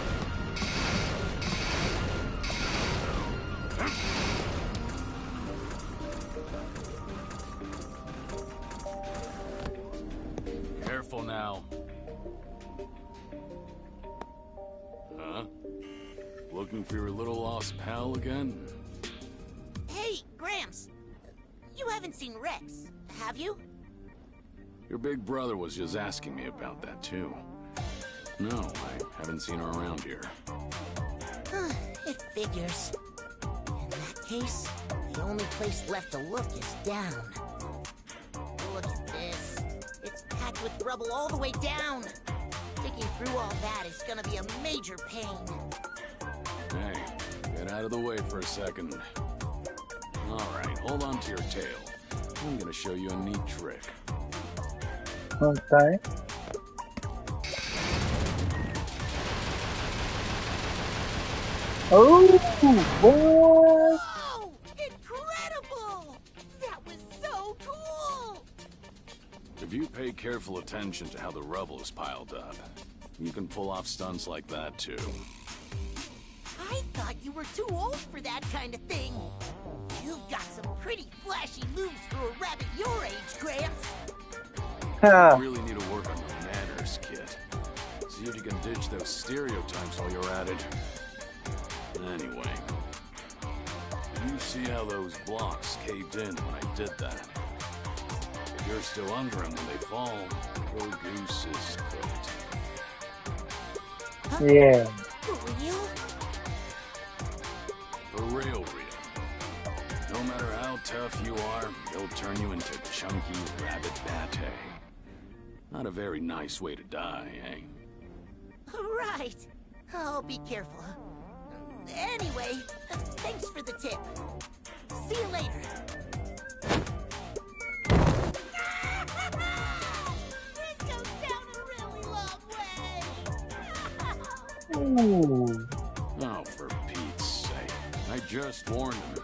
Careful now. Huh? Looking for your little lost pal again? Hey, Gramps. You haven't seen Rex, have you? Your big brother was just asking me about that, too. No, I haven't seen her around here. It figures. In that case, the only place left to look is down. Look at this. It's packed with rubble all the way down. Digging through all that is gonna be a major pain. Hey, get out of the way for a second. Alright, hold on to your tail. I'm gonna show you a neat trick. Okay. Oh, boy! Oh, incredible! That was so cool! If you pay careful attention to how the rubble is piled up, you can pull off stunts like that, too. I thought you were too old for that kind of thing. You've got some pretty flashy moves for a rabbit your age, Gramps. You really need to work on your manners, kid. See if you can ditch those stereotypes while you're at it. Anyway, You see how those blocks caved in when I did that? If you're still under them when they fall, your goose is cooked. Huh? Yeah. For real? For real, Rita. No matter how tough you are, they'll turn you into chunky rabbit pate. Not a very nice way to die, eh? Right. I'll be careful. Anyway, thanks for the tip. See you later. This goes down a really long way. Ooh. Oh, for Pete's sake. I just warned him.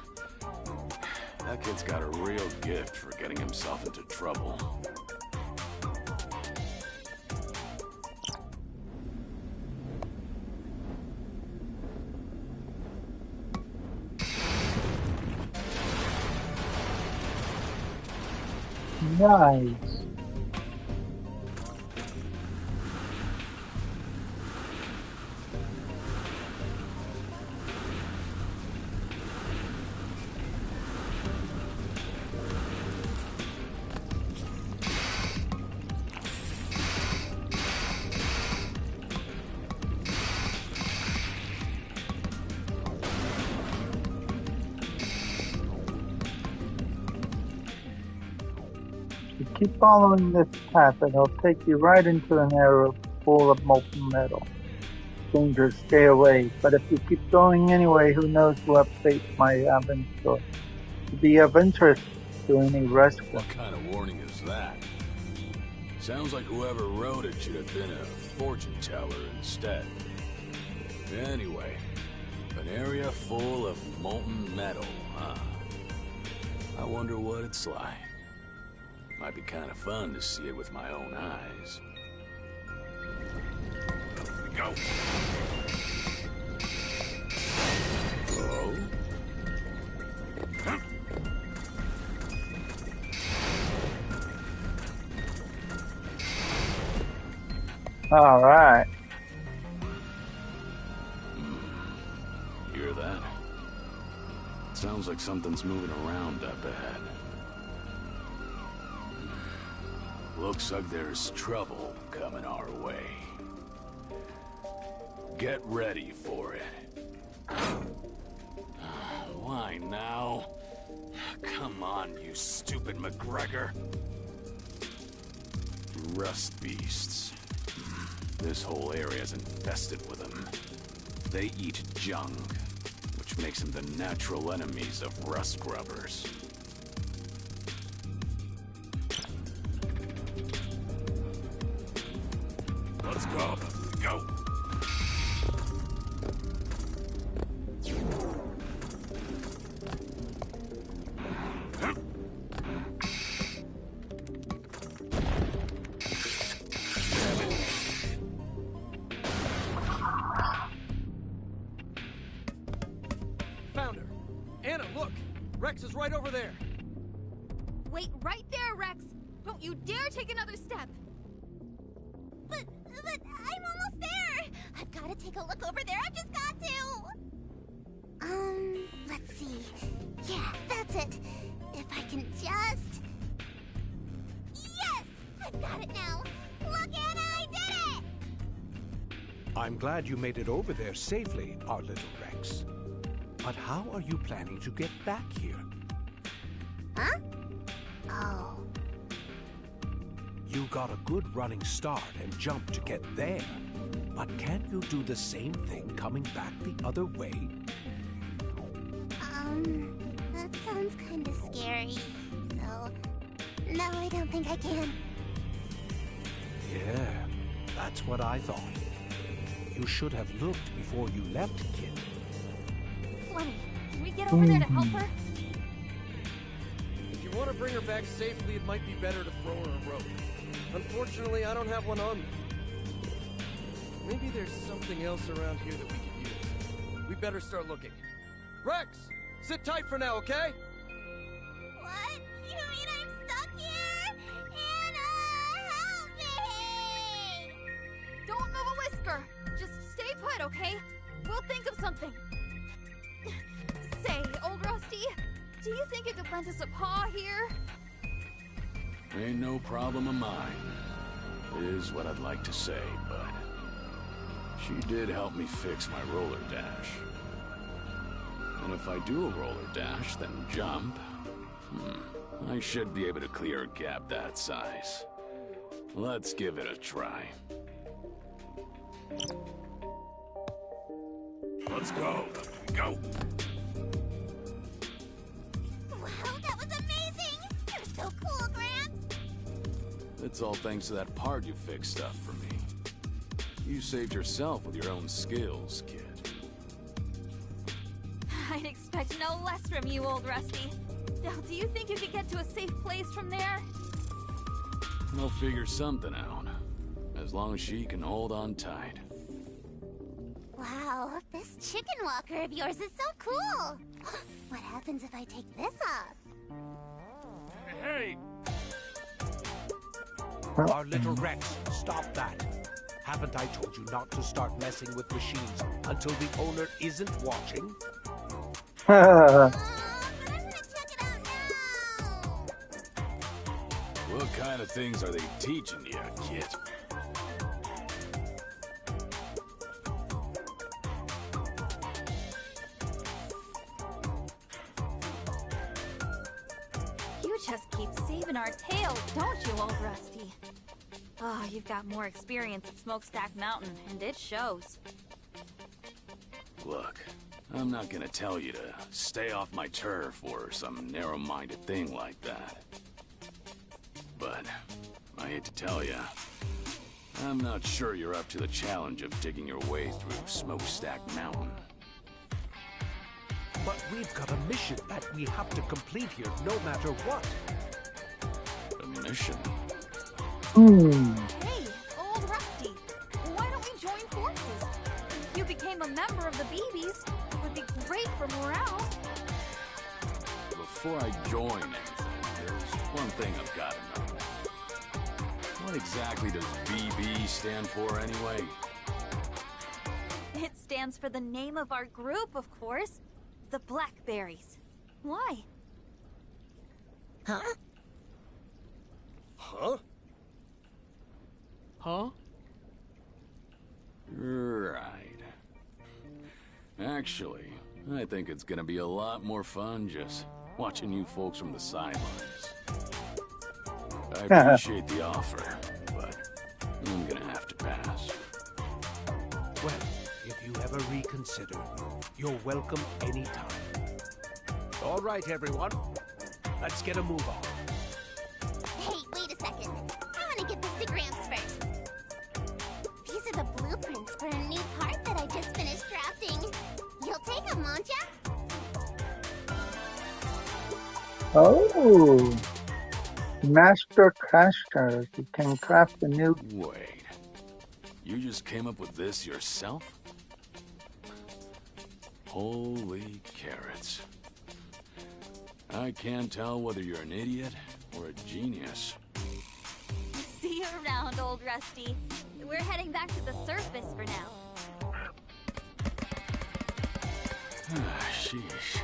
That kid's got a real gift for getting himself into trouble. Nice. You keep following this path and it'll take you right into an area full of molten metal. Dangerous, stay away. But if you keep going anyway, who knows what fate might have in store. To be of interest to any rescuer. What kind of warning is that? Sounds like whoever wrote it should have been a fortune teller instead. Anyway, an area full of molten metal, huh? I wonder what it's like. Might be kind of fun to see it with my own eyes. Here we go. Hello? Huh? All right. Hear that? Sounds like something's moving around up ahead. Looks like there's trouble coming our way. Get ready for it. Why now? Come on, you stupid McGregor. Rust beasts. This whole area's infested with them. They eat junk, which makes them the natural enemies of rust grubbers. Let's go. Go. Found her. Anna, look. Rex is right over there. Wait right there, Rex! Don't you dare take another step! But I'm almost there. I've got to take a look over there. I've just got to. Let's see. Yeah, that's it. If I can just... Yes! I've got it now. Look, Anna, I did it! I'm glad you made it over there safely, our little Rex. But how are you planning to get back here? Huh? Oh. You got a good running start and jump to get there. But can't you do the same thing coming back the other way? That sounds kind of scary. So, no, I don't think I can. Yeah, that's what I thought. You should have looked before you left, kid. Flemmy, can we get over there to help her? If you want to bring her back safely, it might be better to throw her a rope. Unfortunately, I don't have one on me. Maybe there's something else around here that we could use. We better start looking. Rex! Sit tight for now, okay? What? You mean I'm stuck here? Anna, help me! Don't move a whisker! Just stay put, okay? We'll think of something. Say, old Rusty, Do you think you could lend us a paw here? Ain't no problem of mine. Is what I'd like to say, but she did help me fix my roller dash. And if I do a roller dash, then jump, I should be able to clear a gap that size. Let's give it a try. Let's go. Go. Wow, that was amazing! You're so cool, Gramps! It's all thanks to that part you fixed up for me. You saved yourself with your own skills, kid. I'd expect no less from you, old Rusty. Now, do you think you could get to a safe place from there? I'll figure something out. As long as she can hold on tight. Wow, this chicken walker of yours is so cool! What happens if I take this off? Hey! Our little Rex, stop that. Haven't I told you not to start messing with machines until the owner isn't watching? But I'm gonna check it out now! What kind of things are they teaching you, kid? You just keep saving our tails, don't you, old Rusty? Oh, you've got more experience at Smokestack Mountain, and it shows. Look, I'm not gonna tell you to stay off my turf or some narrow-minded thing like that. But I hate to tell you, I'm not sure you're up to the challenge of digging your way through Smokestack Mountain. But we've got a mission that we have to complete here no matter what. A mission? Hey, old Rusty, why don't we join forces? If you became a member of the BBs, it would be great for morale. Before I join anything, there's one thing I've got to know. What exactly does BB stand for anyway? It stands for the name of our group, of course. The Blackberries. Why? Huh? Huh? Huh? Right. Actually, I think it's gonna be a lot more fun just watching you folks from the sidelines. I appreciate the offer, but I'm gonna have to pass. Well, if you ever reconsider, you're welcome anytime. All right, everyone. Let's get a move on. Hey, wait a second. I want to get this to Gramps first. These are the blueprints for a new part that I just finished drafting. You'll take them, won't ya? Oh, Master Crafter. You can craft a new. Wait. You just came up with this yourself? Holy carrots. I can't tell whether you're an idiot or a genius. See you around, old Rusty. We're heading back to the surface for now. Sheesh.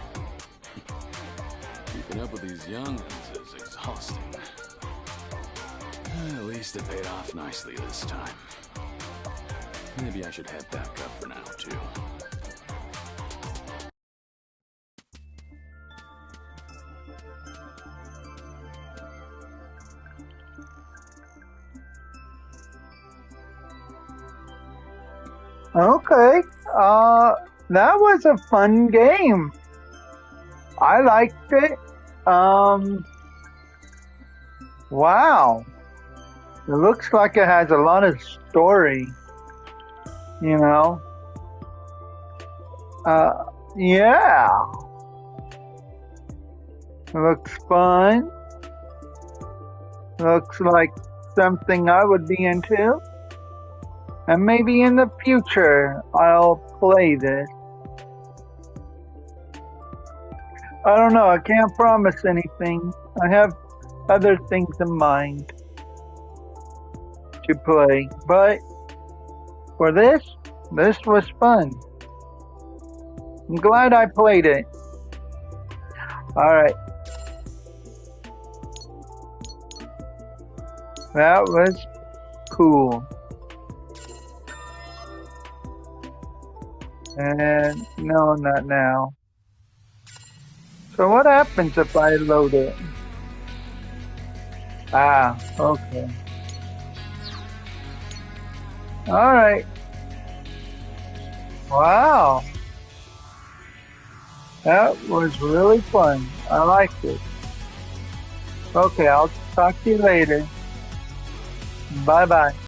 Keeping up with these young'uns is exhausting. At least it paid off nicely this time. Maybe I should head back up for now, too. Okay, that was a fun game. I liked it. Wow. It looks like it has a lot of story, you know. Yeah. Looks fun. Looks like something I would be into. And maybe in the future, I'll play this. I don't know, I can't promise anything. I have other things in mind to play. But for this was fun. I'm glad I played it. Alright. That was cool. And no, not now. So what happens if I load it? Ah, okay. Alright. Wow. That was really fun. I liked it. Okay, I'll talk to you later. Bye-bye.